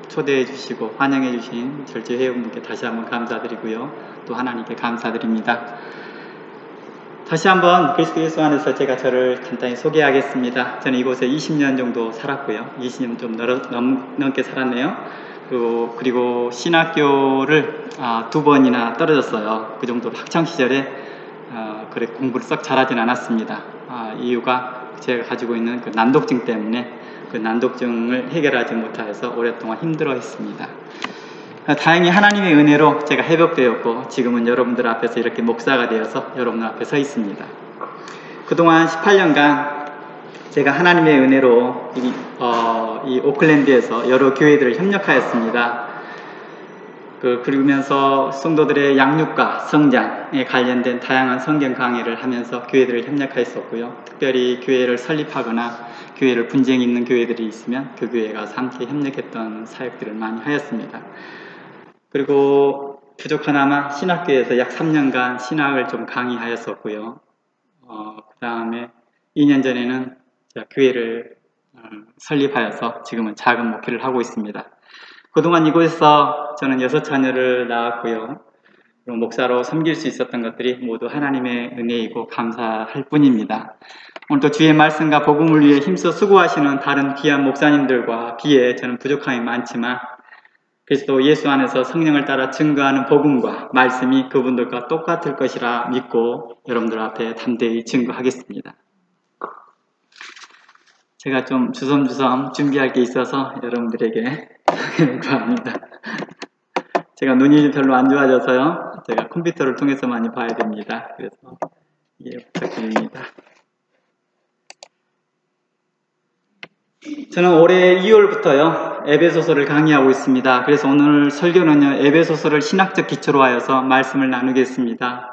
초대해 주시고 환영해 주신 절제 회원분께 다시 한번 감사드리고요. 또 하나님께 감사드립니다. 다시 한번 그리스도 예수 안에서 제가 저를 간단히 소개하겠습니다. 저는 이곳에 20년 정도 살았고요. 20년 좀 넘게 살았네요. 그리고 신학교를 2번이나 떨어졌어요. 그 정도로 학창시절에 그렇게 공부를 썩 잘하진 않았습니다. 이유가 제가 가지고 있는 그 난독증 때문에 그 난독증을 해결하지 못해서 오랫동안 힘들어했습니다. 다행히 하나님의 은혜로 제가 회복되었고 지금은 여러분들 앞에서 이렇게 목사가 되어서 여러분들 앞에 서 있습니다. 그동안 18년간 제가 하나님의 은혜로 이 오클랜드에서 여러 교회들을 협력하였습니다. 그러면서 성도들의 양육과 성장에 관련된 다양한 성경 강의를 하면서 교회들을 협력하였었고요. 특별히 교회를 설립하거나 교회를 분쟁이 있는 교회들이 있으면 그 교회에 가서 함께 협력했던 사역들을 많이 하였습니다. 그리고 부족하나마 신학교에서 약 3년간 신학을 좀 강의하였었고요. 그 다음에 2년 전에는 교회를 설립하여서 지금은 작은 목회를 하고 있습니다. 그동안 이곳에서 저는 6자녀를 낳았고요. 그리고 목사로 섬길 수 있었던 것들이 모두 하나님의 은혜이고 감사할 뿐입니다. 오늘도 주의 말씀과 복음을 위해 힘써 수고하시는 다른 귀한 목사님들과 비해 저는 부족함이 많지만 그리스도 예수 안에서 성령을 따라 증거하는 복음과 말씀이 그분들과 똑같을 것이라 믿고 여러분들 앞에 담대히 증거하겠습니다. 제가 좀 주섬주섬 준비할 게 있어서 여러분들에게 구합니다. 제가 눈이 별로 안 좋아져서요. 제가 컴퓨터를 통해서 많이 봐야 됩니다. 그래서 부탁드립니다. 저는 올해 2월부터요. 에베소서를 강의하고 있습니다. 그래서 오늘 설교는요. 에베소서를 신학적 기초로 하여서 말씀을 나누겠습니다.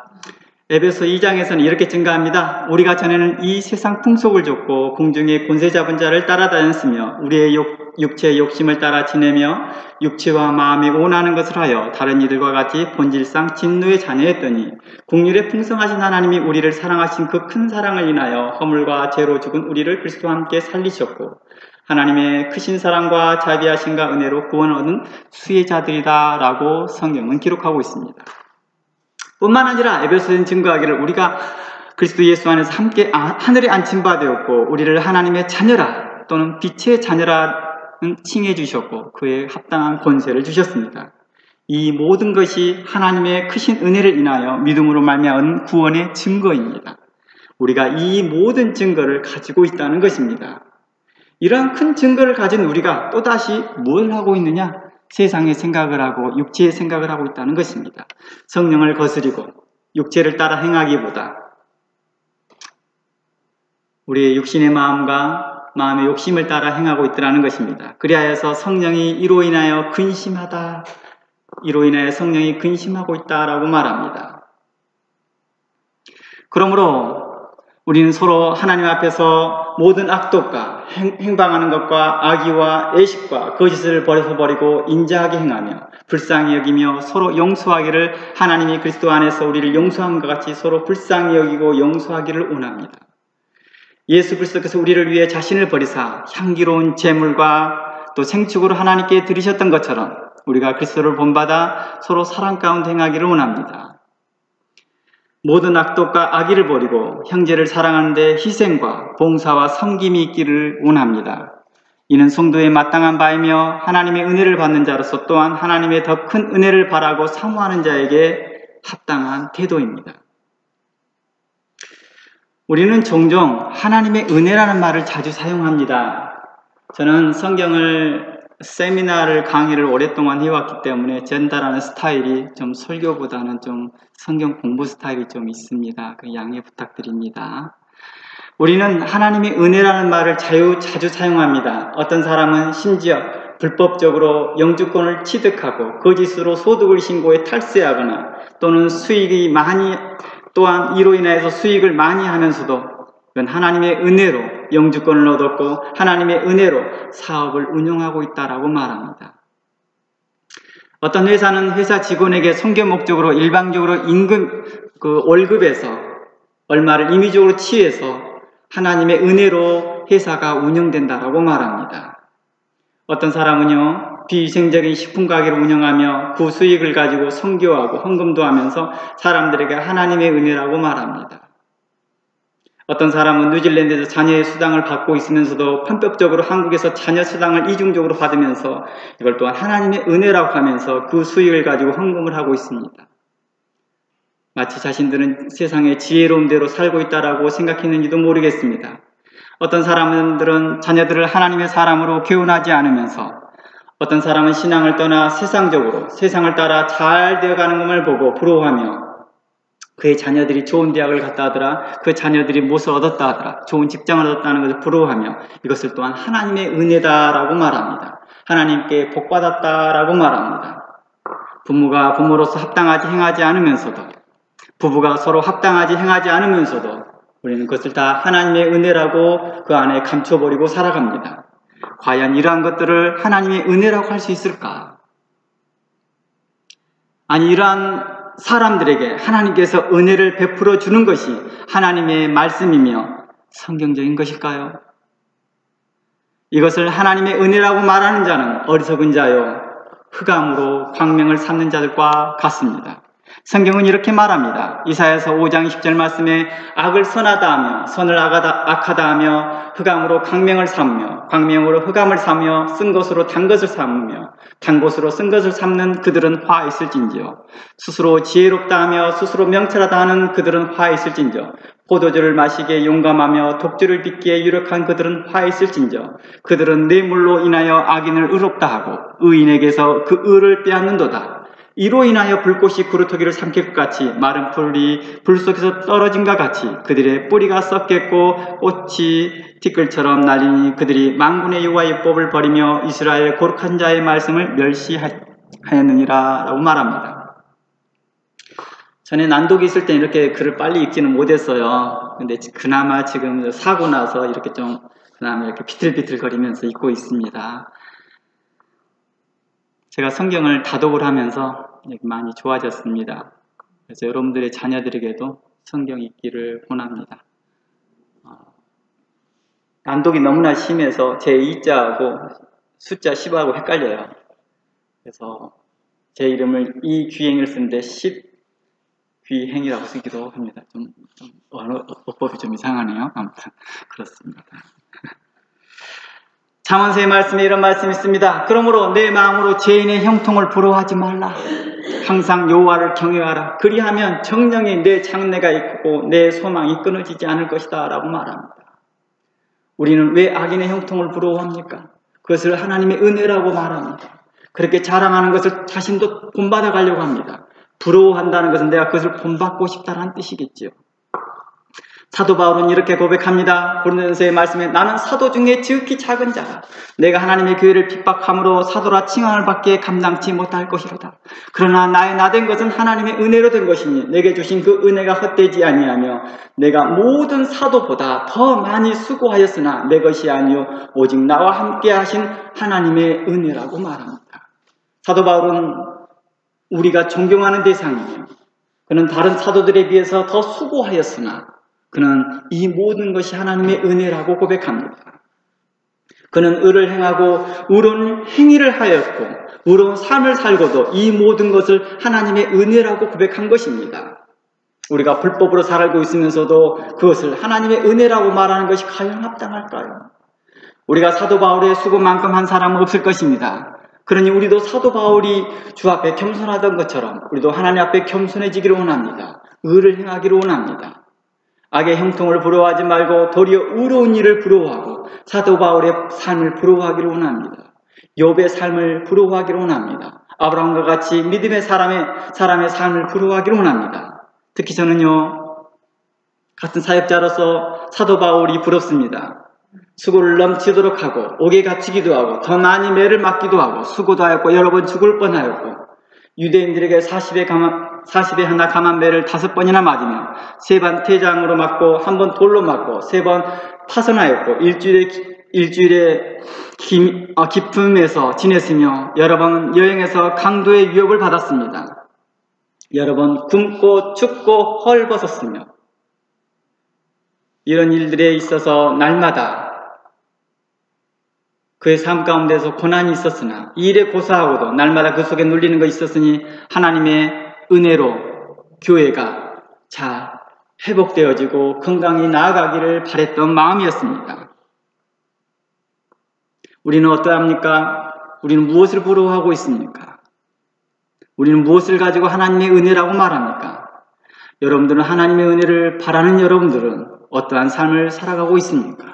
에베소 2장에서는 이렇게 증가합니다. 우리가 전에는 이 세상 풍속을 좇고 공중의 권세 잡은 자를 따라다녔으며 우리의 육체의 욕심을 따라 지내며 육체와 마음이 원하는 것을 하여 다른 이들과 같이 본질상 진노의 자녀였더니 긍휼에 풍성하신 하나님이 우리를 사랑하신 그 큰 사랑을 인하여 허물과 죄로 죽은 우리를 그리스도와 함께 살리셨고 하나님의 크신 사랑과 자비하심과 은혜로 구원을 얻은 수혜자들이다 라고 성경은 기록하고 있습니다. 뿐만 아니라 에베소서는 증거하기를 우리가 그리스도 예수 안에서 함께 하늘에 앉힌 바 되었고 우리를 하나님의 자녀라 또는 빛의 자녀라는 칭해 주셨고 그에 합당한 권세를 주셨습니다. 이 모든 것이 하나님의 크신 은혜를 인하여 믿음으로 말미암은 구원의 증거입니다. 우리가 이 모든 증거를 가지고 있다는 것입니다. 이러한 큰 증거를 가진 우리가 또다시 뭘 하고 있느냐? 세상의 생각을 하고 육체의 생각을 하고 있다는 것입니다. 성령을 거스리고 육체를 따라 행하기보다 우리의 육신의 마음과 마음의 욕심을 따라 행하고 있더라는 것입니다. 그리하여서 성령이 이로 인하여 근심하다, 이로 인하여 성령이 근심하고 있다라고 말합니다. 그러므로 우리는 서로 하나님 앞에서 모든 악독과 행방하는 것과 악의와 애식과 거짓을 버리고 인자하게 행하며 불쌍히 여기며 서로 용서하기를 하나님이 그리스도 안에서 우리를 용서함과 같이 서로 불쌍히 여기고 용서하기를 원합니다. 예수 그리스도께서 우리를 위해 자신을 버리사 향기로운 제물과 또 생축으로 하나님께 드리셨던 것처럼 우리가 그리스도를 본받아 서로 사랑 가운데 행하기를 원합니다. 모든 악독과 악의를 버리고 형제를 사랑하는 데 희생과 봉사와 섬김이 있기를 원합니다. 이는 성도의 마땅한 바이며 하나님의 은혜를 받는 자로서 또한 하나님의 더 큰 은혜를 바라고 사모하는 자에게 합당한 태도입니다. 우리는 종종 하나님의 은혜라는 말을 자주 사용합니다. 저는 성경을 세미나를 강의를 오랫동안 해왔기 때문에 전달하는 스타일이 좀 설교보다는 좀 성경 공부 스타일이 좀 있습니다. 그 양해 부탁드립니다. 우리는 하나님의 은혜라는 말을 자주 사용합니다. 어떤 사람은 심지어 불법적으로 영주권을 취득하고 거짓으로 소득을 신고해 탈세하거나 또는 또한 이로 인해서 수익을 많이 하면서도 그건 하나님의 은혜로 영주권을 얻었고 하나님의 은혜로 사업을 운영하고 있다라고 말합니다. 어떤 회사는 회사 직원에게 선교 목적으로 일방적으로 임금 월급에서 얼마를 임의적으로 취해서 하나님의 은혜로 회사가 운영된다라고 말합니다. 어떤 사람은요, 비위생적인 식품 가게를 운영하며 그 수익을 가지고 선교하고 헌금도 하면서 사람들에게 하나님의 은혜라고 말합니다. 어떤 사람은 뉴질랜드에서 자녀의 수당을 받고 있으면서도 편법적으로 한국에서 자녀 수당을 이중적으로 받으면서 이걸 또한 하나님의 은혜라고 하면서 그 수익을 가지고 헌금을 하고 있습니다. 마치 자신들은 세상의 지혜로운 대로 살고 있다라고 생각했는지도 모르겠습니다. 어떤 사람들은 자녀들을 하나님의 사람으로 교훈하지 않으면서 어떤 사람은 신앙을 떠나 세상적으로 세상을 따라 잘 되어가는 것을 보고 부러워하며 그의 자녀들이 좋은 대학을 갔다 하더라, 그 자녀들이 무엇을 얻었다 하더라, 좋은 직장을 얻었다는 것을 부러워하며 이것을 또한 하나님의 은혜다라고 말합니다. 하나님께 복받았다라고 말합니다. 부모가 부모로서 합당하지 행하지 않으면서도, 부부가 서로 합당하지 행하지 않으면서도 우리는 그것을 다 하나님의 은혜라고 그 안에 감춰버리고 살아갑니다. 과연 이러한 것들을 하나님의 은혜라고 할 수 있을까? 아니, 이러한 사람들에게 하나님께서 은혜를 베풀어 주는 것이 하나님의 말씀이며 성경적인 것일까요? 이것을 하나님의 은혜라고 말하는 자는 어리석은 자요, 흑암으로 광명을 삼는 자들과 같습니다. 성경은 이렇게 말합니다. 이사야서 5장 10절 말씀에 악을 선하다 하며 선을 악하다 하며 흑암으로 광명을 삼으며 광명으로 흑암을 삼으며 쓴 것으로 단 것을 삼으며 단 것으로 쓴 것을 삼는 그들은 화 있을진지요. 스스로 지혜롭다 하며 스스로 명철하다 하는 그들은 화 있을진지요. 포도주를 마시기에 용감하며 독주를 빚기에 유력한 그들은 화 있을진지요. 그들은 뇌물로 인하여 악인을 의롭다 하고 의인에게서 그 의를 빼앗는도다. 이로 인하여 불꽃이 그루터기를 삼킬 것 같이 마른 풀이 불 속에서 떨어진 것 같이 그들의 뿌리가 썩겠고 꽃이 티끌처럼 날리니 그들이 만군의 여호와의 법을 버리며 이스라엘 거룩한 자의 말씀을 멸시하였느니라 라고 말합니다. 전에 난독이 있을 때 이렇게 글을 빨리 읽지는 못했어요. 근데 그나마 지금 사고 나서 이렇게 좀 그나마 이렇게 비틀비틀거리면서 읽고 있습니다. 제가 성경을 다독을 하면서 많이 좋아졌습니다. 그래서 여러분들의 자녀들에게도 성경 읽기를 권합니다. 난독이 너무나 심해서 제 2자하고 숫자 10하고 헷갈려요. 그래서 제 이름을 이귀행을 쓰는데 10귀행이라고 쓰기도 합니다. 좀 어법이 좀 이상하네요. 아무튼 그렇습니다. 잠언서의 말씀에 이런 말씀이 있습니다. 그러므로 내 마음으로 죄인의 형통을 부러워하지 말라. 항상 여호와를 경외하라. 그리하면 정령이 내 장래가 있고 내 소망이 끊어지지 않을 것이다 라고 말합니다. 우리는 왜 악인의 형통을 부러워합니까? 그것을 하나님의 은혜라고 말합니다. 그렇게 자랑하는 것을 자신도 본받아 가려고 합니다. 부러워한다는 것은 내가 그것을 본받고 싶다는 뜻이겠지요. 사도 바울은 이렇게 고백합니다. 고린도전서의 말씀에 나는 사도 중에 지극히 작은 자라. 내가 하나님의 교회를 핍박함으로 사도라 칭함을 받기에 감당치 못할 것이로다. 그러나 나의 나된 것은 하나님의 은혜로 된 것이니 내게 주신 그 은혜가 헛되지 아니하며 내가 모든 사도보다 더 많이 수고하였으나 내 것이 아니요 오직 나와 함께 하신 하나님의 은혜라고 말합니다. 사도 바울은 우리가 존경하는 대상이에요. 그는 다른 사도들에 비해서 더 수고하였으나 그는 이 모든 것이 하나님의 은혜라고 고백합니다. 그는 의를 행하고 의로운 행위를 하였고 의로운 삶을 살고도 이 모든 것을 하나님의 은혜라고 고백한 것입니다. 우리가 불법으로 살고 있으면서도 그것을 하나님의 은혜라고 말하는 것이 과연 합당할까요? 우리가 사도 바울의 수고만큼 한 사람은 없을 것입니다. 그러니 우리도 사도 바울이 주 앞에 겸손하던 것처럼 우리도 하나님 앞에 겸손해지기를 원합니다. 의를 행하기를 원합니다. 악의 형통을 부러워하지 말고 도리어 의로운 일을 부러워하고 사도 바울의 삶을 부러워하기를 원합니다. 욥의 삶을 부러워하기를 원합니다. 아브라함과 같이 믿음의 사람의 삶을 부러워하기를 원합니다. 특히 저는요, 같은 사역자로서 사도 바울이 부럽습니다. 수고를 넘치도록 하고 옥에 갇히기도 하고 더 많이 매를 맞기도 하고 수고도 하였고 여러 번 죽을 뻔하였고 유대인들에게 40에 하나 감한 매를 5번이나 맞으며 3번 태장으로 맞고 1번 돌로 맞고 3번 파선하였고 일주일에 깊음에서 지냈으며 여러 번 여행해서 강도의 위협을 받았습니다. 여러 번 굶고 춥고 헐벗었으며 이런 일들에 있어서 날마다 그의 삶 가운데서 고난이 있었으나 이 일에 고사하고도 날마다 그 속에 눌리는 것이 있었으니 하나님의 은혜로 교회가 잘 회복되어지고 건강히 나아가기를 바랬던 마음이었습니다. 우리는 어떠합니까? 우리는 무엇을 부러워하고 있습니까? 우리는 무엇을 가지고 하나님의 은혜라고 말합니까? 여러분들은 하나님의 은혜를 바라는 여러분들은 어떠한 삶을 살아가고 있습니까?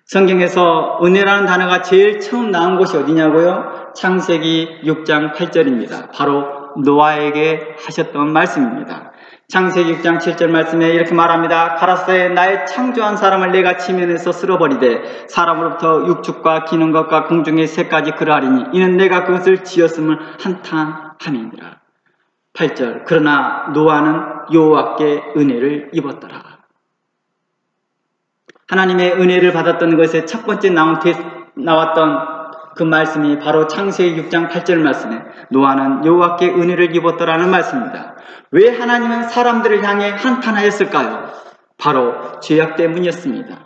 성경에서 은혜라는 단어가 제일 처음 나온 곳이 어디냐고요? 창세기 6장 8절입니다. 바로 노아에게 하셨던 말씀입니다. 창세기 6장 7절 말씀에 이렇게 말합니다. 가라사대 나의 창조한 사람을 내가 지면에서 쓸어버리되 사람으로부터 육축과 기는 것과 공중의 새까지 그러하리니 이는 내가 그것을 지었음을 한탄함이니라. 8절 그러나 노아는 여호와께 은혜를 입었더라. 하나님의 은혜를 받았던 것에 첫 번째 나왔던 그 말씀이 바로 창세기 6장 8절 말씀에 노아는 여호와께 은혜를 입었더라는 말씀입니다. 왜 하나님은 사람들을 향해 한탄하였을까요? 바로 죄악 때문이었습니다.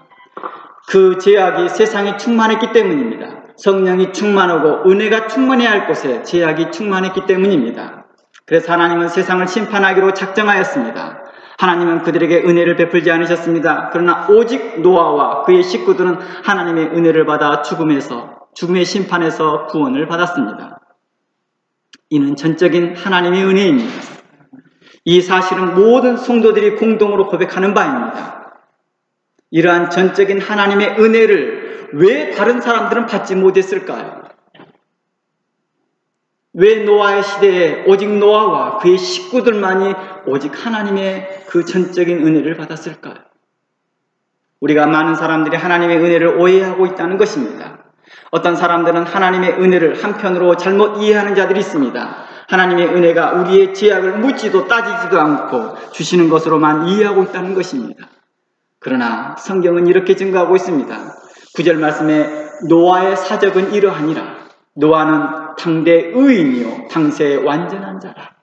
그 죄악이 세상에 충만했기 때문입니다. 성령이 충만하고 은혜가 충만해야 할 곳에 죄악이 충만했기 때문입니다. 그래서 하나님은 세상을 심판하기로 작정하였습니다. 하나님은 그들에게 은혜를 베풀지 않으셨습니다. 그러나 오직 노아와 그의 식구들은 하나님의 은혜를 받아 죽음의 심판에서 구원을 받았습니다. 이는 전적인 하나님의 은혜입니다. 이 사실은 모든 성도들이 공동으로 고백하는 바입니다. 이러한 전적인 하나님의 은혜를 왜 다른 사람들은 받지 못했을까요? 왜 노아의 시대에 오직 노아와 그의 식구들만이 오직 하나님의 그 전적인 은혜를 받았을까요? 우리가 많은 사람들이 하나님의 은혜를 오해하고 있다는 것입니다. 어떤 사람들은 하나님의 은혜를 한편으로 잘못 이해하는 자들이 있습니다. 하나님의 은혜가 우리의 죄악을 묻지도 따지지도 않고 주시는 것으로만 이해하고 있다는 것입니다. 그러나 성경은 이렇게 증거하고 있습니다. 9절 말씀에 노아의 사적은 이러하니라. 노아는 당대 의인이요 당세 완전한 자라.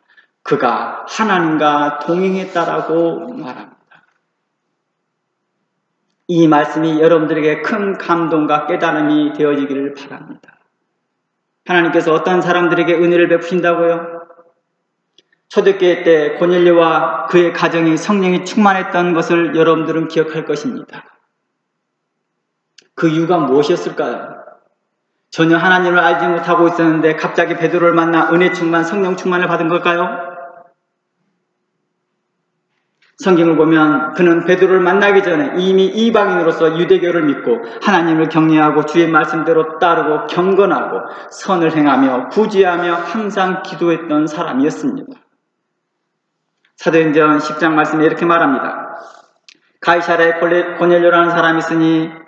그가 하나님과 동행했다라고 말합니다. 이 말씀이 여러분들에게 큰 감동과 깨달음이 되어지기를 바랍니다. 하나님께서 어떤 사람들에게 은혜를 베푸신다고요? 초대교회 때 고넬료와 그의 가정이 성령이 충만했던 것을 여러분들은 기억할 것입니다. 그 이유가 무엇이었을까요? 전혀 하나님을 알지 못하고 있었는데 갑자기 베드로를 만나 은혜 충만, 성령 충만을 받은 걸까요? 성경을 보면 그는 베드로를 만나기 전에 이미 이방인으로서 유대교를 믿고 하나님을 경외하고 주의 말씀대로 따르고 경건하고 선을 행하며 구제하며 항상 기도했던 사람이었습니다. 사도행전 10장 말씀에 이렇게 말합니다. 가이사랴에 고넬료라는 사람이 있으니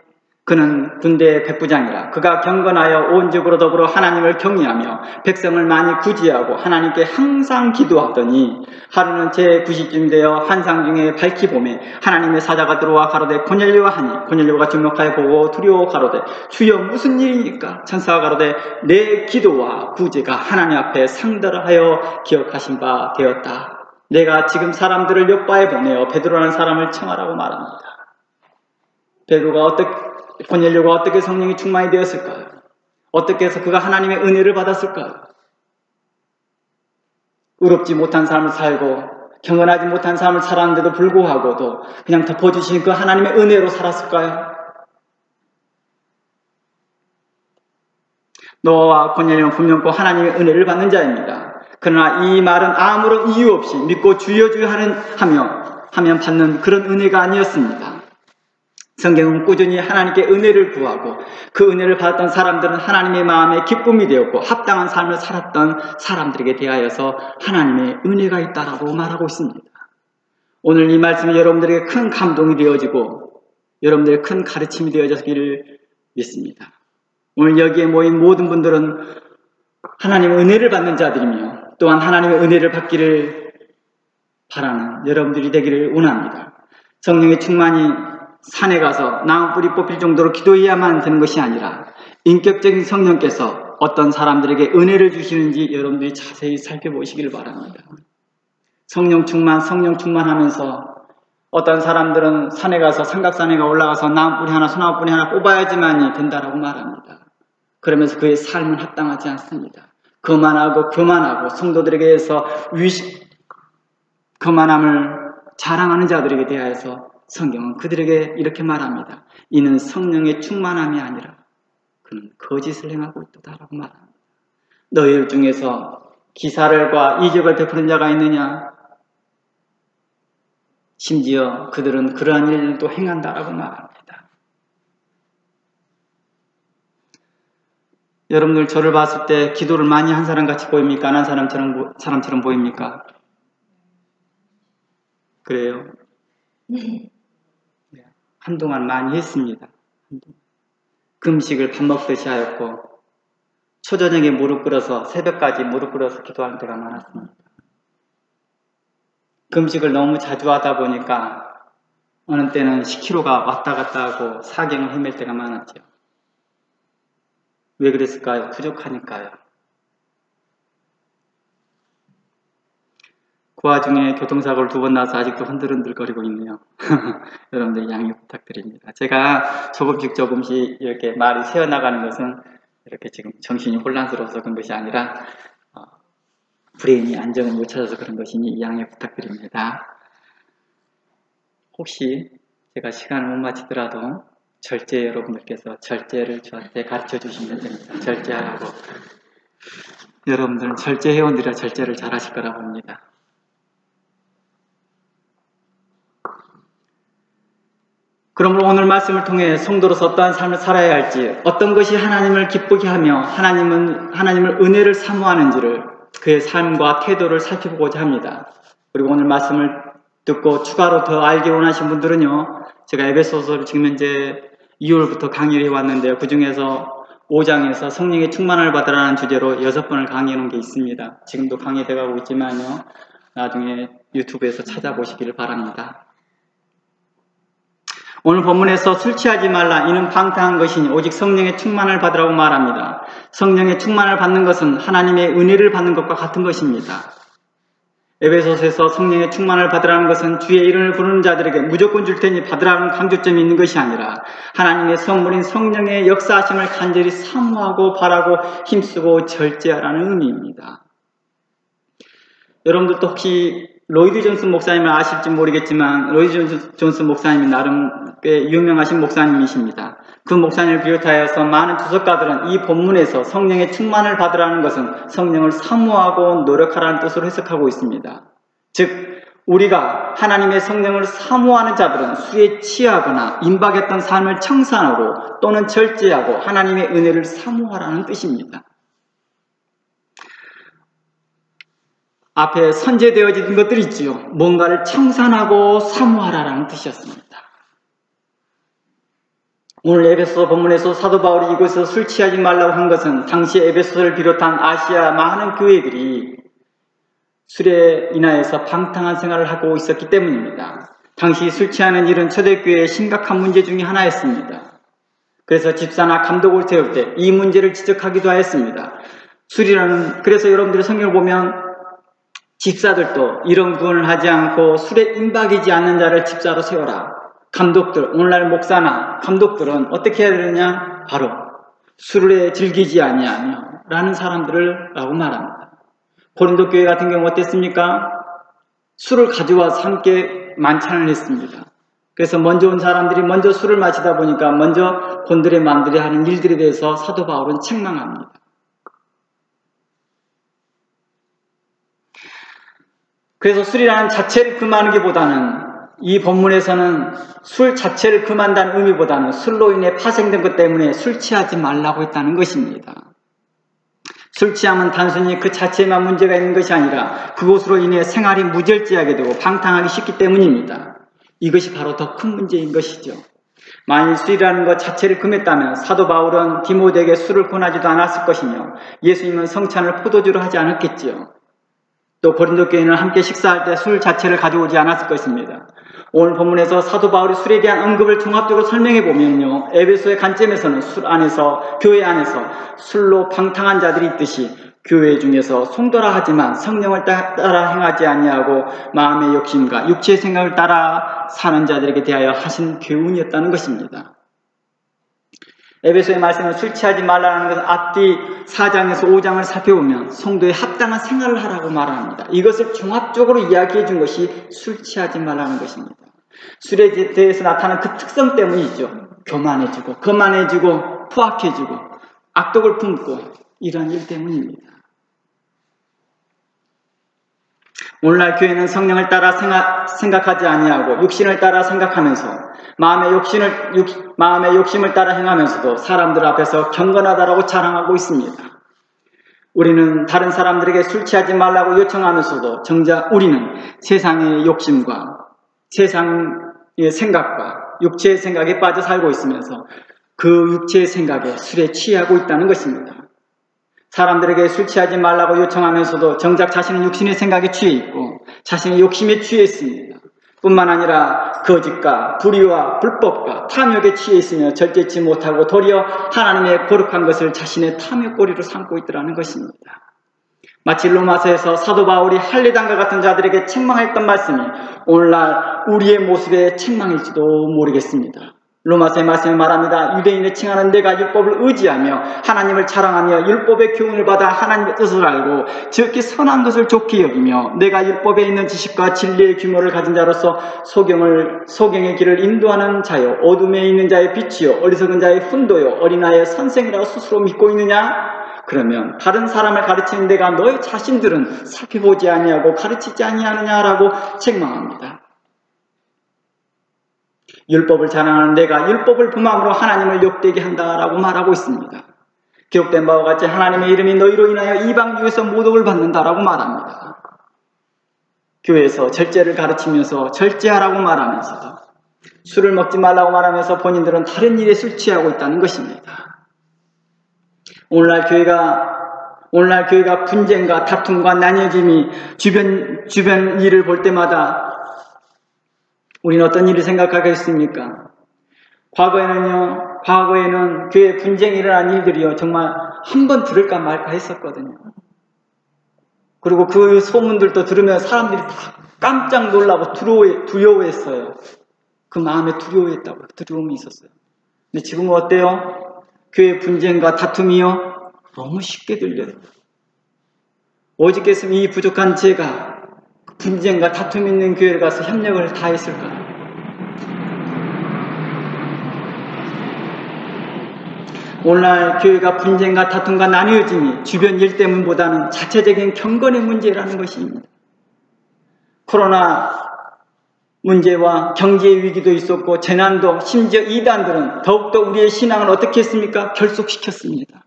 그는 군대의 백부장이라. 그가 경건하여 온 집으로 더불어 하나님을 경외하며 백성을 많이 구제하고 하나님께 항상 기도하더니 하루는 제9시쯤 되어 환상 중에 밝히 보매 하나님의 사자가 들어와 가로되 고넬료와 하니 고넬료가 주목하여 보고 두려워 가로되 주여 무슨 일입니까? 천사가 가로되 내 기도와 구제가 하나님 앞에 상달하여 기억하신 바 되었다. 내가 지금 사람들을 요바에 보내어 베드로라는 사람을 청하라고 말합니다. 고넬료가 어떻게 성령이 충만이 되었을까요? 어떻게 해서 그가 하나님의 은혜를 받았을까요? 의롭지 못한 삶을 살고 경건하지 못한 삶을 살았는데도 불구하고도 그냥 덮어주신 그 하나님의 은혜로 살았을까요? 노아와 고넬료는 분명 꼭 하나님의 은혜를 받는 자입니다. 그러나 이 말은 아무런 이유 없이 믿고 주여 주여 하면 받는 그런 은혜가 아니었습니다. 성경은 꾸준히 하나님께 은혜를 구하고 그 은혜를 받았던 사람들은 하나님의 마음에 기쁨이 되었고 합당한 삶을 살았던 사람들에게 대하여서 하나님의 은혜가 있다라고 말하고 있습니다. 오늘 이 말씀이 여러분들에게 큰 감동이 되어지고 여러분들의 큰 가르침이 되어졌기를 믿습니다. 오늘 여기에 모인 모든 분들은 하나님의 은혜를 받는 자들이며 또한 하나님의 은혜를 받기를 바라는 여러분들이 되기를 원합니다. 성령의 충만이 산에 가서 나무뿌리 뽑힐 정도로 기도해야만 되는 것이 아니라 인격적인 성령께서 어떤 사람들에게 은혜를 주시는지 여러분들이 자세히 살펴보시기를 바랍니다. 성령 충만하면서 어떤 사람들은 산에 가서 삼각산에 올라가서 나무뿌리 하나 소나무뿌리 하나 뽑아야지만이 된다라고 말합니다. 그러면서 그의 삶은 합당하지 않습니다. 교만하고 성도들에게서 교만함을 자랑하는 자들에게 대하여서 성경은 그들에게 이렇게 말합니다. 이는 성령의 충만함이 아니라 그는 거짓을 행하고 있다라고 말합니다. 너희들 중에서 기사를과 이적을 베푸는 자가 있느냐? 심지어 그들은 그러한 일도 행한다라고 말합니다. 여러분들 저를 봤을 때 기도를 많이 한 사람 같이 보입니까? 안 한 사람처럼 보입니까? 그래요? 네. 한동안 많이 했습니다. 금식을 밥 먹듯이 하였고 초저녁에 무릎 꿇어서 새벽까지 무릎 꿇어서 기도하는 때가 많았습니다. 금식을 너무 자주 하다 보니까 어느 때는 10kg가 왔다 갔다 하고 사경을 헤맬 때가 많았죠. 왜 그랬을까요? 부족하니까요. 그 와중에 교통사고를 2번 나서 아직도 흔들흔들거리고 있네요. 여러분들 양해 부탁드립니다. 제가 조금씩 이렇게 말이 새어나가는 것은 이렇게 지금 정신이 혼란스러워서 그런 것이 아니라 브레인이 안정을 못 찾아서 그런 것이니 양해 부탁드립니다. 혹시 제가 시간을 못 마치더라도 절제 여러분들께서 절제를 저한테 가르쳐 주시면 됩니다. 절제하라고. 여러분들은 절제 회원들이라 절제를 잘 하실 거라고 봅니다. 그러므로 오늘 말씀을 통해 성도로서 어떠한 삶을 살아야 할지, 어떤 것이 하나님을 기쁘게 하며 하나님을 은혜를 사모하는지를 그의 삶과 태도를 살펴보고자 합니다. 그리고 오늘 말씀을 듣고 추가로 더 알기 원하신 분들은요, 제가 에베소서를 지금 현재 2월부터 강의를 해왔는데요. 그 중에서 5장에서 성령의 충만을 받으라는 주제로 6번을 강의해 놓은 게 있습니다. 지금도 강의돼 가고 있지만요, 나중에 유튜브에서 찾아보시기를 바랍니다. 오늘 본문에서 술 취하지 말라 이는 방탕한 것이니 오직 성령의 충만을 받으라고 말합니다. 성령의 충만을 받는 것은 하나님의 은혜를 받는 것과 같은 것입니다. 에베소서에서 성령의 충만을 받으라는 것은 주의 이름을 부르는 자들에게 무조건 줄 테니 받으라는 강조점이 있는 것이 아니라 하나님의 선물인 성령의 역사하심을 간절히 사모하고 바라고 힘쓰고 절제하라는 의미입니다. 여러분들도 혹시 로이드 존슨 목사님을 아실지 모르겠지만 로이드 존슨 목사님이 나름 꽤 유명하신 목사님이십니다. 그 목사님을 비롯하여서 많은 주석가들은 이 본문에서 성령의 충만을 받으라는 것은 성령을 사모하고 노력하라는 뜻으로 해석하고 있습니다. 즉 우리가 하나님의 성령을 사모하는 자들은 술에 취하거나 임박했던 삶을 청산하고 또는 절제하고 하나님의 은혜를 사모하라는 뜻입니다. 앞에 선제되어진 것들이 있지요. 뭔가를 청산하고 사모하라라는 뜻이었습니다. 오늘 에베소 본문에서 사도 바울이 이곳에서 술 취하지 말라고 한 것은 당시 에베소를 비롯한 아시아 많은 교회들이 술에 인하여서 방탕한 생활을 하고 있었기 때문입니다. 당시 술 취하는 일은 초대교회의 심각한 문제 중에 하나였습니다. 그래서 집사나 감독을 세울 때 이 문제를 지적하기도 하였습니다. 그래서 여러분들이 성경을 보면 집사들도 이런 구원을 하지 않고 술에 임박이지 않는 자를 집사로 세워라. 감독들, 오늘날 목사나 감독들은 어떻게 해야 되느냐? 바로 술에 즐기지 아니하며 라는 사람들을 라고 말합니다. 고린도 교회 같은 경우 어땠습니까? 술을 가져와서 함께 만찬을 했습니다. 그래서 먼저 온 사람들이 먼저 술을 마시다 보니까 먼저 본들의 만들이 하는 일들에 대해서 사도 바울은 책망합니다. 그래서 술이라는 자체를 금하기보다는 이 본문에서는 술 자체를 금한다는 의미보다는 술로 인해 파생된 것 때문에 술 취하지 말라고 했다는 것입니다. 술 취함은 단순히 그 자체에만 문제가 있는 것이 아니라 그것으로 인해 생활이 무절제하게 되고 방탕하기 쉽기 때문입니다. 이것이 바로 더 큰 문제인 것이죠. 만일 술이라는 것 자체를 금했다면 사도 바울은 디모데에게 술을 권하지도 않았을 것이며 예수님은 성찬을 포도주로 하지 않았겠지요. 또 고린도 교회는 함께 식사할 때 술 자체를 가져오지 않았을 것입니다. 오늘 본문에서 사도 바울이 술에 대한 언급을 종합적으로 설명해 보면요, 에베소의 관점에서는 교회 안에서 술로 방탕한 자들이 있듯이 교회 중에서 성도라 하지만 성령을 따라 행하지 아니하고 마음의 욕심과 육체의 생각을 따라 사는 자들에게 대하여 하신 교훈이었다는 것입니다. 에베소의 말씀은 술 취하지 말라는 것은 앞뒤 4장에서 5장을 살펴보면 성도의 합당한 생활을 하라고 말합니다. 이것을 종합적으로 이야기해 준 것이 술 취하지 말라는 것입니다. 술에 대해서 나타나는 그 특성 때문이죠. 교만해지고 거만해지고 포악해지고 악독을 품고 이런 일 때문입니다. 오늘날 교회는 성령을 따라 생각하지 아니하고 육신을 따라 생각하면서 마음의 욕심을 따라 행하면서도 사람들 앞에서 경건하다라고 자랑하고 있습니다. 우리는 다른 사람들에게 술 취하지 말라고 요청하면서도 정작 우리는 세상의 욕심과 세상의 생각과 육체의 생각에 빠져 살고 있으면서 그 육체의 생각에 술에 취하고 있다는 것입니다. 사람들에게 술 취하지 말라고 요청하면서도 정작 자신은 육신의 생각에 취해 있고 자신의 욕심에 취해 있습니다. 뿐만 아니라 거짓과 불의와 불법과 탐욕에 취해 있으며 절제치 못하고 도리어 하나님의 거룩한 것을 자신의 탐욕거리로 삼고 있더라는 것입니다. 마치 로마서에서 사도 바울이 할례당과 같은 자들에게 책망했던 말씀이 오늘날 우리의 모습의 책망일지도 모르겠습니다. 로마서의 말씀에 말합니다. 유대인의 칭하는 내가 율법을 의지하며 하나님을 자랑하며 율법의 교훈을 받아 하나님의 뜻을 알고 지극히 선한 것을 좋게 여기며 내가 율법에 있는 지식과 진리의 규모를 가진 자로서 소경의 길을 인도하는 자요 어둠에 있는 자의 빛이요 어리석은 자의 훈도요 어린아이의 선생이라고 스스로 믿고 있느냐? 그러면 다른 사람을 가르치는 데가 너희 자신들은 살펴보지 아니하고 가르치지 아니하느냐라고 책망합니다. 율법을 자랑하는 내가 율법을 범함으로 하나님을 욕되게 한다라고 말하고 있습니다. 기록된 바와 같이 하나님의 이름이 너희로 인하여 이방 중에서 모독을 받는다라고 말합니다. 교회에서 절제를 가르치면서 절제하라고 말하면서도 술을 먹지 말라고 말하면서 본인들은 다른 일에 술 취하고 있다는 것입니다. 오늘날 교회가 분쟁과 다툼과 나뉘어짐이 주변 일을 볼 때마다 우리는 어떤 일을 생각하겠습니까? 과거에는 교회 분쟁이 일어난 일들이요 정말 한번 들을까 말까 했었거든요. 그리고 그 소문들도 들으면 사람들이 다 깜짝 놀라고 두려워했어요. 그 마음에 두려움이 있었어요. 근데 지금은 어때요? 교회 분쟁과 다툼이요 너무 쉽게 들려요. 오직했으면 이 부족한 제가 분쟁과 다툼 있는 교회를 가서 협력을 다 했을까요? 오늘날 교회가 분쟁과 다툼과 나뉘어짐이 주변 일 때문보다는 자체적인 경건의 문제라는 것입니다. 코로나 문제와 경제의 위기도 있었고 재난도 심지어 이단들은 더욱더 우리의 신앙을 어떻게 했습니까? 결속시켰습니다.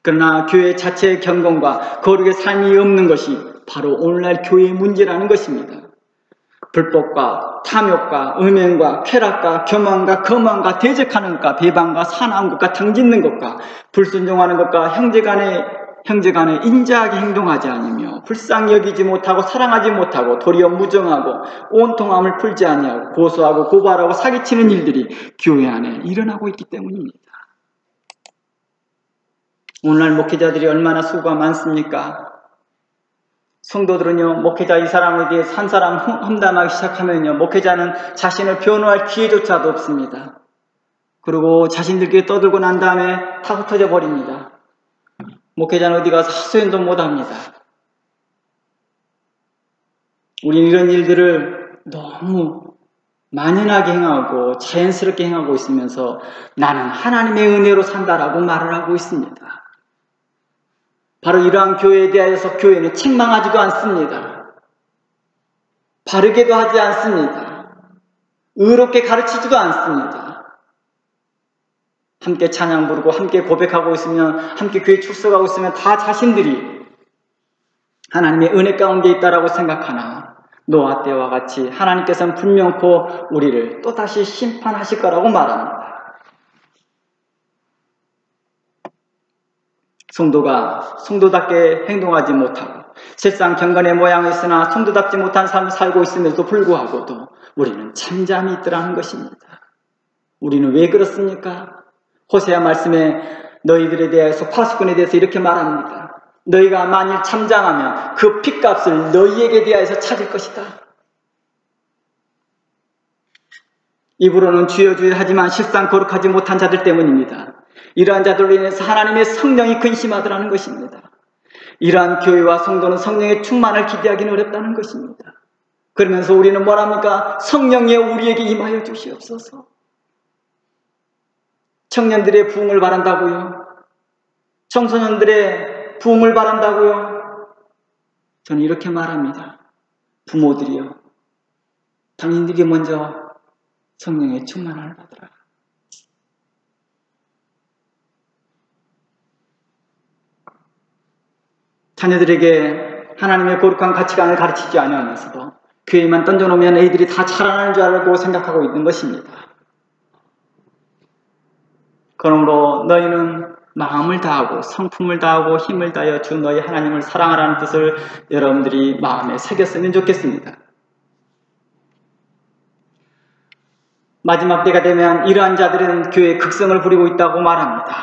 그러나 교회 자체의 경건과 거룩의 삶이 없는 것이 바로 오늘날 교회의 문제라는 것입니다. 불법과 탐욕과 음행과 쾌락과 교만과 거만과 대적하는 것과 배반과 사나운 것과 당짓는 것과 불순종하는 것과 형제간에 인자하게 행동하지 않으며 불쌍히 여기지 못하고 사랑하지 못하고 도리어 무정하고 온통함을 풀지 아니하고 고소하고 고발하고 사기치는 일들이 교회 안에 일어나고 있기 때문입니다. 오늘날 목회자들이 얼마나 수고가 많습니까? 성도들은요, 목회자 이 사람에 대해서 한 사람 험담하기 시작하면요, 목회자는 자신을 변호할 기회조차도 없습니다. 그리고 자신들끼리 떠들고 난 다음에 타고 터져 버립니다. 목회자는 어디 가서 하소연도 못합니다. 우리는 이런 일들을 너무 만연하게 행하고 자연스럽게 행하고 있으면서 나는 하나님의 은혜로 산다라고 말을 하고 있습니다. 바로 이러한 교회에 대하여서 교회는 책망하지도 않습니다. 바르게도 하지 않습니다. 의롭게 가르치지도 않습니다. 함께 찬양 부르고 함께 고백하고 있으면 함께 교회 출석하고 있으면 다 자신들이 하나님의 은혜 가운데 있다라고 생각하나 노아 때와 같이 하나님께서는 분명코 우리를 또다시 심판하실 거라고 말합니다. 성도가 성도답게 행동하지 못하고 세상 경건의 모양이 있으나 성도답지 못한 삶을 살고 있음에도 불구하고도 우리는 잠잠히 있더라는 것입니다. 우리는 왜 그렇습니까? 호세아 말씀에 너희들에 대해서 파수꾼에 대해서 이렇게 말합니다. 너희가 만일 참장하면 그 핏값을 너희에게 대하여서 찾을 것이다. 입으로는 주여 주여 하지만 실상 거룩하지 못한 자들 때문입니다. 이러한 자들로 인해서 하나님의 성령이 근심하더라는 것입니다. 이러한 교회와 성도는 성령의 충만을 기대하기는 어렵다는 것입니다. 그러면서 우리는 뭐랍니까? 성령이 우리에게 임하여 주시옵소서. 청년들의 부흥을 바란다고요? 청소년들의 부흥을 바란다고요? 저는 이렇게 말합니다. 부모들이요, 당신들이 먼저 성령의 충만을 받으라. 자녀들에게 하나님의 거룩한 가치관을 가르치지 않으면서도 교회만 던져놓으면 애들이 다 자라나는 줄 알고 생각하고 있는 것입니다. 그러므로 너희는 마음을 다하고 성품을 다하고 힘을 다하여 주 너희 하나님을 사랑하라는 뜻을 여러분들이 마음에 새겼으면 좋겠습니다. 마지막 때가 되면 이러한 자들은 교회의 극성을 부리고 있다고 말합니다.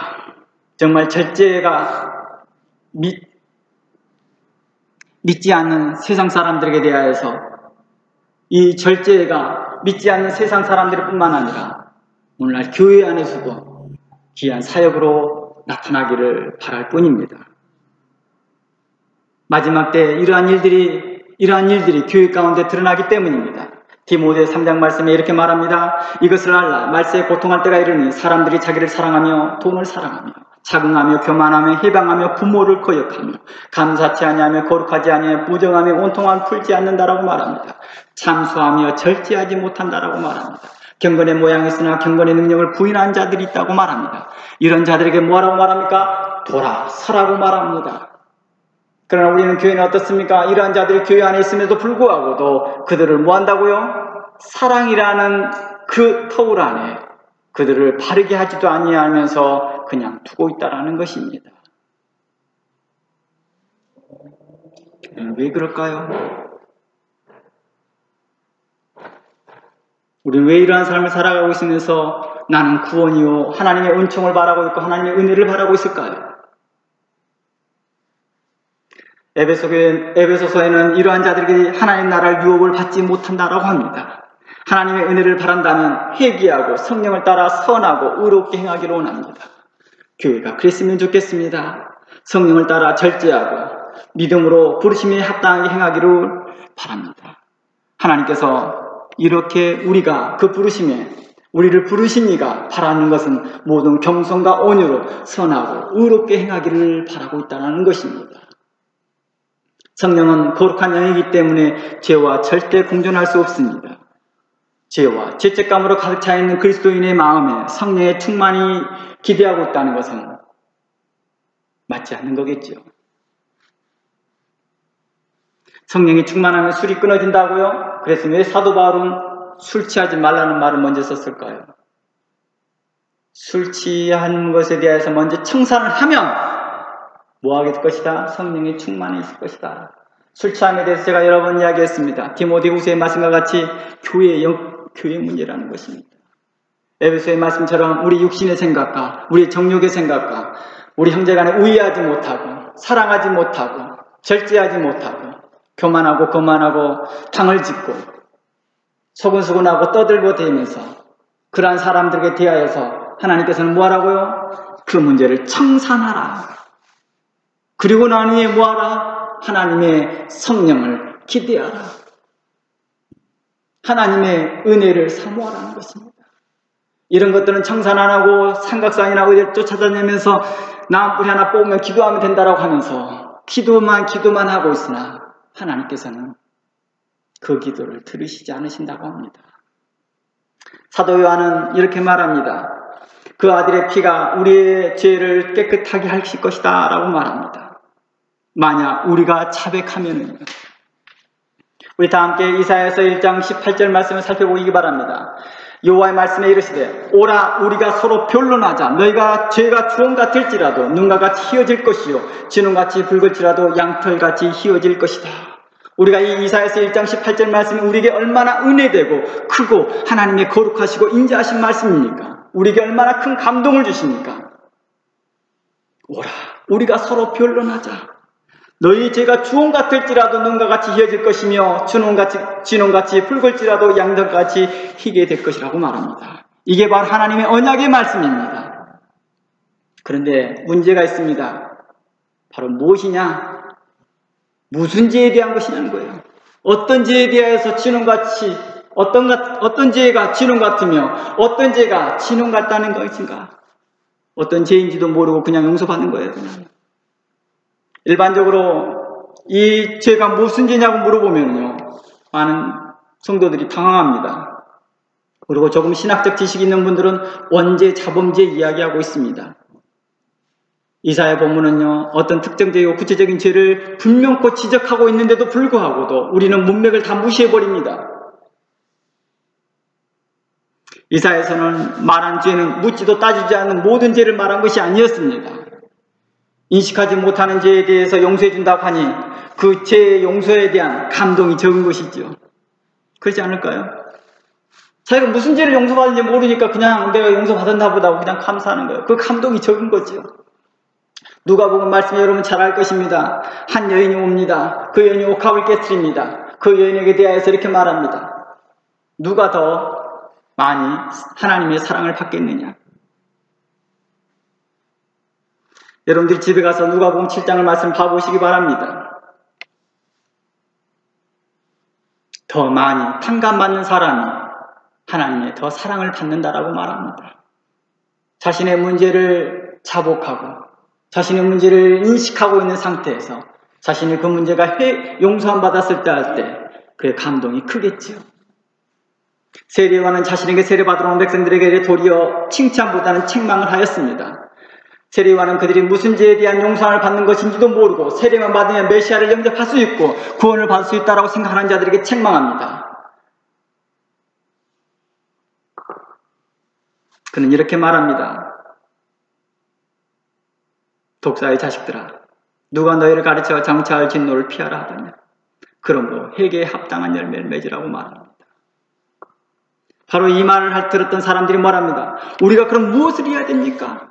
정말 절제가 믿지 않는 세상 사람들에게 대하여서 이 절제가 믿지 않는 세상 사람들 뿐만 아니라 오늘날 교회 안에서도 귀한 사역으로 나타나기를 바랄 뿐입니다. 마지막 때 이러한 일들이 교회 가운데 드러나기 때문입니다. 디모데 3장 말씀에 이렇게 말합니다. 이것을 알라. 말세에 고통할 때가 이르니 사람들이 자기를 사랑하며 돈을 사랑하며 자긍하며 교만하며 해방하며 부모를 거역하며 감사치 아니하며 거룩하지 아니하며 부정하며 온통한 풀지 않는다라고 말합니다. 참수하며 절제하지 못한다라고 말합니다. 경건의 모양이 있으나 경건의 능력을 부인한 자들이 있다고 말합니다. 이런 자들에게 뭐라고 말합니까? 돌아서라고 말합니다. 그러나 우리는 교회는 어떻습니까? 이러한 자들이 교회 안에 있음에도 불구하고도 그들을 뭐한다고요? 사랑이라는 그 터울 안에 그들을 바르게 하지도 아니하면서 그냥 두고 있다라는 것입니다. 왜 그럴까요? 우리 왜 이러한 삶을 살아가고 있으면서 나는 구원이요 하나님의 은총을 바라고 있고 하나님의 은혜를 바라고 있을까요? 에베소서에는 이러한 자들이 하나님 나라를 유업을 받지 못한다라고 합니다. 하나님의 은혜를 바란다면 회개하고 성령을 따라 선하고 의롭게 행하기를 원합니다. 교회가 그랬으면 좋겠습니다. 성령을 따라 절제하고 믿음으로 부르심에 합당하게 행하기를 바랍니다. 하나님께서 이렇게 우리가 그 부르심에 우리를 부르신 이가 바라는 것은 모든 겸손과 온유로 선하고 의롭게 행하기를 바라고 있다는 것입니다. 성령은 거룩한 영이기 때문에 죄와 절대 공존할 수 없습니다. 죄와 죄책감으로 가득 차 있는 그리스도인의 마음에 성령의 충만이 기대하고 있다는 것은 맞지 않는 거겠죠. 성령이 충만하면 술이 끊어진다고요? 그래서 왜 사도 바울은 술 취하지 말라는 말을 먼저 썼을까요? 술 취한 것에 대해서 먼저 청산을 하면 뭐 하게 될 것이다? 성령이 충만해 있을 것이다. 술 취함에 대해서 제가 여러 번 이야기했습니다. 디모데후서의 말씀과 같이 교회 문제라는 것입니다. 에베소의 말씀처럼 우리 육신의 생각과 우리 정욕의 생각과 우리 형제간에 우애하지 못하고 사랑하지 못하고 절제하지 못하고 교만하고 거만하고 탕을 짓고 소근소근하고 떠들고 다니면서 그러한 사람들에게 대하여서 하나님께서는 뭐하라고요? 그 문제를 청산하라. 그리고 난 후에 뭐하라? 하나님의 성령을 기대하라. 하나님의 은혜를 사모하라는 것입니다. 이런 것들은 청산 안 하고 삼각산이나 어디를 쫓아다니면서 나무뿌리 하나 뽑으면 기도하면 된다라고 하면서 기도만 하고 있으나 하나님께서는 그 기도를 들으시지 않으신다고 합니다. 사도 요한은 이렇게 말합니다. 그 아들의 피가 우리의 죄를 깨끗하게 하실 것이다 라고 말합니다. 만약 우리가 자백하면 우리 다 함께 이사야서 1장 18절 말씀을 살펴보기 바랍니다. 여호와의 말씀에 이르시되 오라 우리가 서로 변론하자. 너희가 죄가 주홍 같을지라도 눈과 같이 희어질 것이요 진홍같이 붉을지라도 양털같이 희어질 것이다. 우리가 이 이사야서 1장 18절 말씀이 우리에게 얼마나 은혜되고 크고 하나님의 거룩하시고 인자하신 말씀입니까? 우리에게 얼마나 큰 감동을 주십니까? 오라, 우리가 서로 변론하자. 너희 죄가 주홍 같을지라도 눈과 같이 희어질 것이며 진홍같이 붉을지라도 양털같이 희게 될 것이라고 말합니다. 이게 바로 하나님의 언약의 말씀입니다. 그런데 문제가 있습니다. 바로 무엇이냐? 무슨 죄에 대한 것이냐는 거예요. 어떤 죄에 대해서 진홍같이 어떤 죄가 진홍 같으며 어떤 죄가 진홍 같다는 것인가? 어떤 죄인지도 모르고 그냥 용서받는 거예요. 그냥. 일반적으로 이 죄가 무슨 죄냐고 물어보면요, 많은 성도들이 당황합니다. 그리고 조금 신학적 지식이 있는 분들은 원죄, 자범죄 이야기하고 있습니다. 이사야 본문은요, 어떤 특정적이고 구체적인 죄를 분명코 지적하고 있는데도 불구하고도 우리는 문맥을 다 무시해버립니다. 이사야에서는 말한 죄는 묻지도 따지지 않는 모든 죄를 말한 것이 아니었습니다. 인식하지 못하는 죄에 대해서 용서해 준다고 하니 그 죄의 용서에 대한 감동이 적은 것이죠. 그렇지 않을까요? 자기가 무슨 죄를 용서받는지 모르니까 그냥 내가 용서받았나 보다 하고 그냥 감사하는 거예요. 그 감동이 적은 거죠. 누가복음 말씀에 여러분 잘 알 것입니다. 한 여인이 옵니다. 그 여인이 옥합을 깨트립니다. 그 여인에게 대하여서 이렇게 말합니다. 누가 더 많이 하나님의 사랑을 받겠느냐? 여러분들이 집에 가서 누가복음 7장을 말씀 봐보시기 바랍니다. 더 많이 탕감받는 사람이 하나님의 더 사랑을 받는다라고 말합니다. 자신의 문제를 자복하고 자신의 문제를 인식하고 있는 상태에서 자신이 그 문제가 용서함 받았을 때 할 때 그의 감동이 크겠지요. 세례요한은 자신에게 세례받으러 온 백성들에게 도리어 칭찬보다는 책망을 하였습니다. 세례요한은 그들이 무슨 죄에 대한 용서를 받는 것인지도 모르고 세례만 받으면 메시아를 영접할 수 있고 구원을 받을 수 있다고 생각하는 자들에게 책망합니다. 그는 이렇게 말합니다. 독사의 자식들아, 누가 너희를 가르쳐 장차할 진노를 피하라 하더냐? 그러므로 회개에 합당한 열매를 맺으라고 말합니다. 바로 이 말을 들었던 사람들이 말합니다. 우리가 그럼 무엇을 해야 됩니까?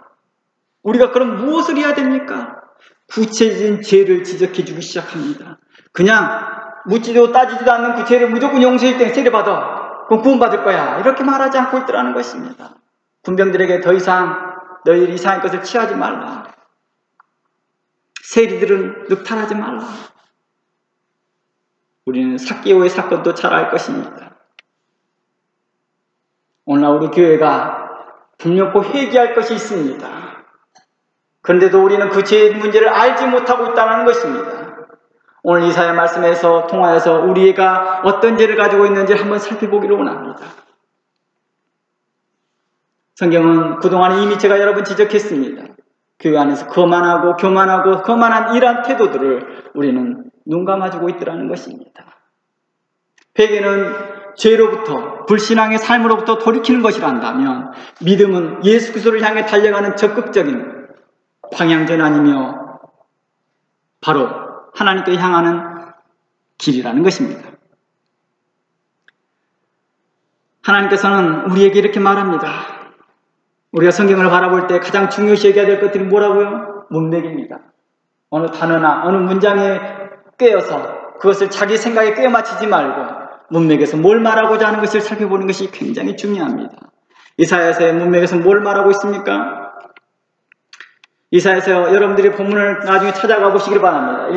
우리가 그럼 무엇을 해야 됩니까? 구체적인 죄를 지적해 주기 시작합니다. 그냥 묻지도 따지지도 않는 그 죄를 무조건 용서할 때 세례받아. 그럼 구원받을 거야. 이렇게 말하지 않고 있더라는 것입니다. 군병들에게 더 이상 너희들이 이상한 것을 취하지 말라. 세리들은 늑탈하지 말라. 우리는 삭개오의 사건도 잘 알 것입니다. 오늘날 우리 교회가 분명코 회개할 것이 있습니다. 그런데도 우리는 그 죄의 문제를 알지 못하고 있다는 것입니다. 오늘 이사야 말씀에서 통하여서 우리가 어떤 죄를 가지고 있는지 한번 살펴보기를 원합니다. 성경은 그동안 이미 제가 여러 번 지적했습니다. 교회 안에서 거만하고 교만하고 거만한 이러한 태도들을 우리는 눈 감아주고 있더라는 것입니다. 회개는 죄로부터 불신앙의 삶으로부터 돌이키는 것이란다면 믿음은 예수 그리스도를 향해 달려가는 적극적인 방향전환이며 바로 하나님께 향하는 길이라는 것입니다. 하나님께서는 우리에게 이렇게 말합니다. 우리가 성경을 바라볼 때 가장 중요시 여겨야 될 것들이 뭐라고요? 문맥입니다. 어느 단어나 어느 문장에 꿰어서 그것을 자기 생각에 꿰어 맞추지 말고 문맥에서 뭘 말하고자 하는 것을 살펴보는 것이 굉장히 중요합니다. 이사야서의 문맥에서 뭘 말하고 있습니까? 이사야서 여러분들이 본문을 나중에 찾아가 보시길 바랍니다.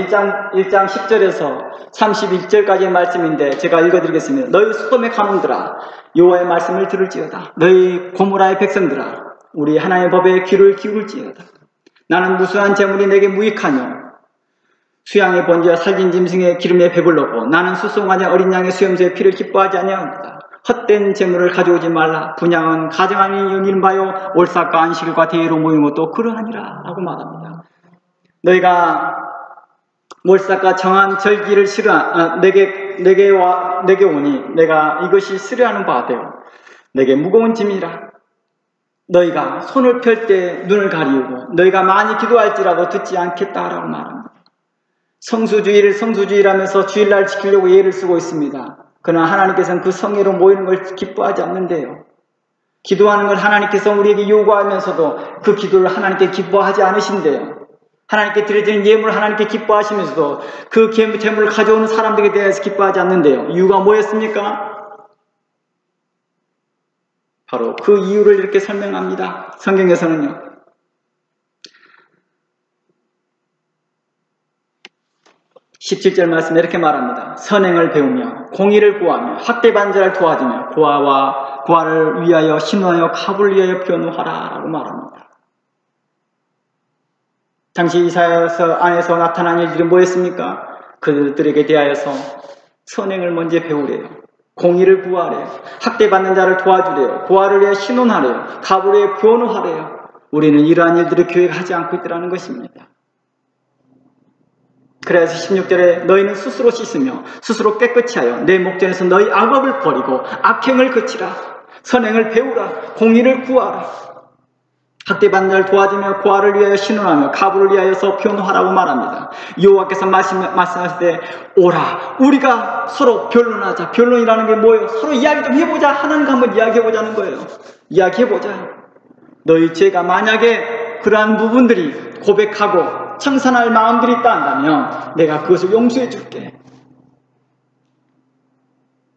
1장 10절에서 31절까지의 말씀인데 제가 읽어드리겠습니다. 너희 소돔의 가문들아 여호와의 말씀을 들을지어다. 너희 고모라의 백성들아 우리 하나님의 법에 귀를 기울지어다. 나는 무수한 재물이 내게 무익하뇨. 수양의 번제와 살진 짐승의 기름에 배불렀고 나는 수송아지 어린 양의 수염소의 피를 기뻐하지 아니하옵니다. 헛된 재물을 가져오지 말라. 분양은 가정하니 여기는 바요 올삭과 안식일과 대회로 모이는 것도 그러하니라 라고 말합니다. 너희가 몰삭과 정한 절기를 내게 오니 내가 이것이 싫어하는 바 되어 내게 무거운 짐이라. 너희가 손을 펼 때 눈을 가리우고 너희가 많이 기도할지라도 듣지 않겠다라고 말합니다. 성수주의를 성수주의라면서 주일날 지키려고 예를 쓰고 있습니다. 그러나 하나님께서는 그 성회로 모이는 걸 기뻐하지 않는데요. 기도하는 걸 하나님께서 우리에게 요구하면서도 그 기도를 하나님께 기뻐하지 않으신대요. 하나님께 드려지는 예물을 하나님께 기뻐하시면서도 그 재물을 가져오는 사람들에 대해서 기뻐하지 않는데요. 이유가 뭐였습니까? 바로 그 이유를 이렇게 설명합니다. 성경에서는요. 17절 말씀에 이렇게 말합니다. 선행을 배우며 공의를 구하며 학대받는 자를 도와주며 고아를 위하여 신호하여 갑을 위하여 변호하라 라고 말합니다. 당시 이사야서 안에서 나타난 일들이 뭐였습니까? 그들에게 대하여서 선행을 먼저 배우래요. 공의를 구하래요. 학대받는 자를 도와주래요. 고아를 위해 신원하래요. 갑을 위해 변호하래요. 우리는 이러한 일들을 교회가 하지 않고 있더라는 것입니다. 그래서 16절에 너희는 스스로 씻으며 스스로 깨끗이 하여 내 목전에서 너희 악업을 버리고 악행을 그치라. 선행을 배우라. 공의를 구하라. 학대받는 자를 도와주며 고아를 위하여 신원하며 가부를 위하여서 변호하라고 말합니다. 여호와께서 말씀하실 때 오라 우리가 서로 변론하자. 변론이라는 게 뭐예요? 서로 이야기 좀 해보자. 하나님과 한번 이야기해보자는 거예요. 이야기해보자. 너희 죄가 만약에 그러한 부분들이 고백하고 청산할 마음들이 있다 한다면 내가 그것을 용서해 줄게.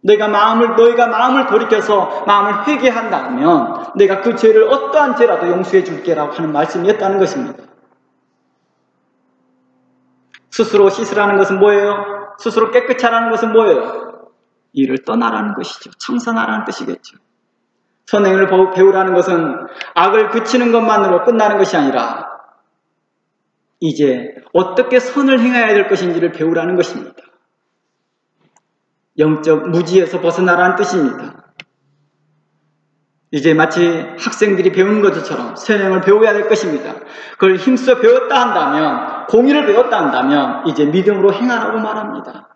너희가 마음을 돌이켜서 마음을 회개한다면 내가 그 죄를 어떠한 죄라도 용서해 줄게라고 하는 말씀이었다는 것입니다. 스스로 씻으라는 것은 뭐예요? 스스로 깨끗이 하라는 것은 뭐예요? 이를 떠나라는 것이죠. 청산하라는 뜻이겠죠. 선행을 배우라는 것은 악을 그치는 것만으로 끝나는 것이 아니라 이제 어떻게 선을 행해야 될 것인지를 배우라는 것입니다. 영적 무지에서 벗어나라는 뜻입니다. 이제 마치 학생들이 배우는 것처럼 선행을 배워야 될 것입니다. 그걸 힘써 배웠다 한다면, 공의를 배웠다 한다면 이제 믿음으로 행하라고 말합니다.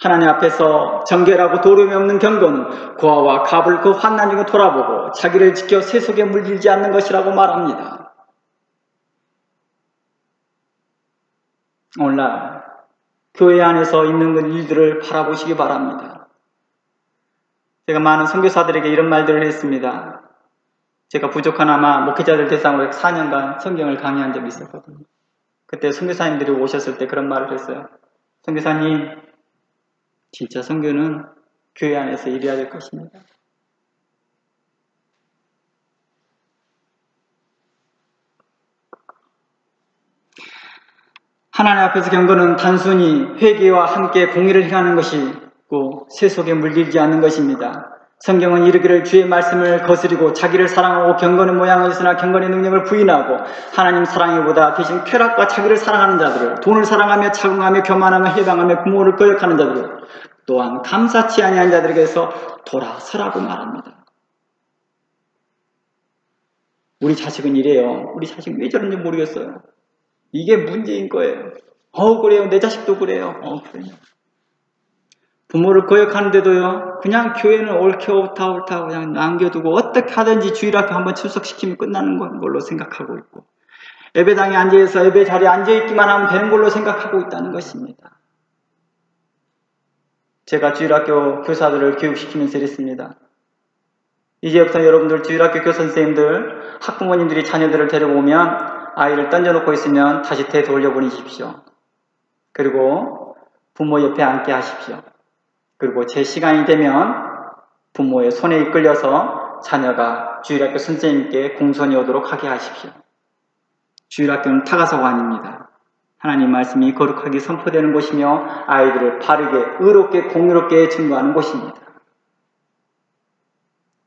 하나님 앞에서 정결하고 도름이 없는 경건은 고아와 갑을 그 환난 중에 돌아보고 자기를 지켜 세속에 물들지 않는 것이라고 말합니다. 오늘날 교회 안에서 있는 일들을 바라보시기 바랍니다. 제가 많은 선교사들에게 이런 말들을 했습니다. 제가 부족하나마 목회자들 대상으로 4년간 성경을 강의한 적이 있었거든요. 그때 선교사님들이 오셨을 때 그런 말을 했어요. 선교사님, 진짜 선교는 교회 안에서 일해야 될 것입니다. 하나님 앞에서 경건은 단순히 회개와 함께 공의를 행하는 것이고 세속에 물들지 않는 것입니다. 성경은 이르기를 주의 말씀을 거스리고 자기를 사랑하고 경건의 모양을 있으나 경건의 능력을 부인하고 하나님 사랑이보다 대신 쾌락과 자기를 사랑하는 자들을, 돈을 사랑하며 착용하며 교만하며 해방하며 부모를 거역하는 자들을, 또한 감사치 아니한 자들에게서 돌아서라고 말합니다. 우리 자식은 이래요. 우리 자식 왜 저런지 모르겠어요. 이게 문제인 거예요. 그래요. 내 자식도 그래요. 그래요. 부모를 거역하는데도요, 그냥 교회는 옳다 그냥 남겨두고 어떻게 하든지 주일학교 한번 출석시키면 끝나는 걸로 생각하고 있고, 예배당에 앉아서 예배 자리에 앉아있기만 하면 되는 걸로 생각하고 있다는 것입니다. 제가 주일학교 교사들을 교육시키면서 이랬습니다. 이제부터 여러분들 주일학교 교사 선생님들, 학부모님들이 자녀들을 데려오면 아이를 던져놓고 있으면 다시 되돌려보내십시오. 그리고 부모 옆에 앉게 하십시오. 그리고 제 시간이 되면 부모의 손에 이끌려서 자녀가 주일학교 선생님께 공손히 오도록 하게 하십시오. 주일학교는 타가서가 아닙니다. 하나님 말씀이 거룩하게 선포되는 곳이며 아이들을 바르게, 의롭게, 공유롭게 증거하는 곳입니다.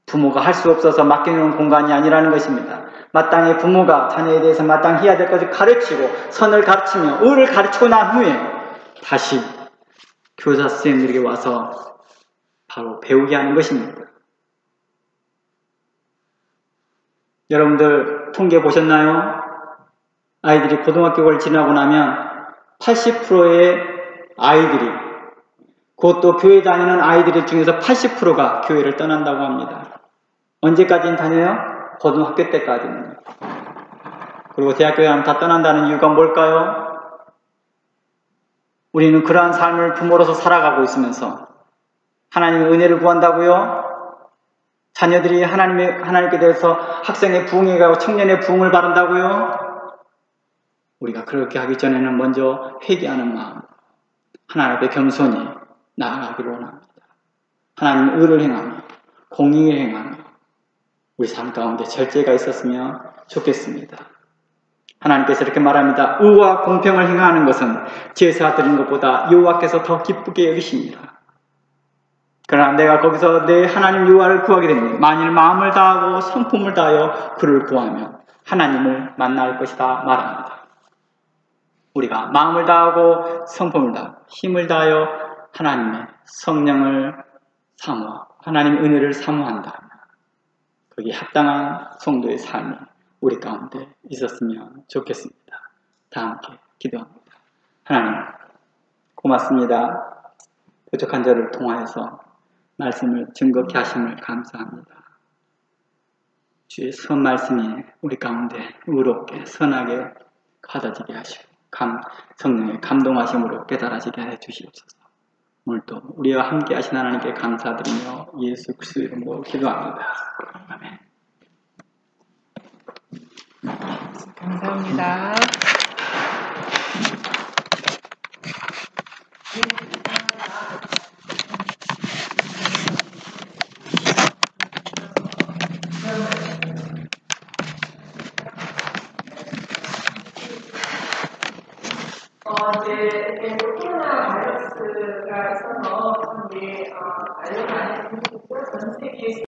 부모가 할 수 없어서 맡겨놓은 공간이 아니라는 것입니다. 마땅히 부모가 자녀에 대해서 마땅히 해야 될 것을 가르치고 선을 가르치며 의를 가르치고 난 후에 다시 교사 선생님들에게 와서 바로 배우게 하는 것입니다. 여러분들 통계 보셨나요? 아이들이 고등학교를 지나고 나면 80%의 아이들이, 그것도 교회 다니는 아이들 중에서 80%가 교회를 떠난다고 합니다. 언제까지는 다녀요? 고등학교 때까지는. 그리고 대학교에 가면 다 떠난다는 이유가 뭘까요? 우리는 그러한 삶을 부모로서 살아가고 있으면서 하나님의 은혜를 구한다고요? 자녀들이 하나님께 대해서 학생의 부흥에 가고 청년의 부흥을 바란다고요? 우리가 그렇게 하기 전에는 먼저 회개하는 마음, 하나님 앞에 겸손히 나아가기를 원합니다. 하나님 의를 행하며 공의를 행하며 우리 삶 가운데 절제가 있었으면 좋겠습니다. 하나님께서 이렇게 말합니다. 의와 공평을 행하는 것은 제사 드리는 것보다 여호와께서 더 기쁘게 여기십니다. 그러나 내가 거기서 내 하나님 여호와를 구하게 되면 만일 마음을 다하고 성품을 다하여 그를 구하면 하나님을 만날 것이다 말합니다. 우리가 마음을 다하고 성품을 다하고 힘을 다하여 하나님의 성령을 사모하고 하나님의 은혜를 사모한다. 거기에 합당한 성도의 삶이 우리 가운데 있었으면 좋겠습니다. 다 함께 기도합니다. 하나님 고맙습니다. 부족한 저를 통하여서 말씀을 증거케 하심을 감사합니다. 주의 선 말씀이 우리 가운데 의롭게 선하게 받아지게 하시고 성령의 감동하심으로 깨달아지게 해 주시옵소서. 오늘도 우리와 함께 하신 하나님께 감사드리며 예수 그리스도 이름으로 기도합니다. 아멘. 감사합니다. 이제 코로나 바이러스가 있어서 우리 알려져 있는 전 세계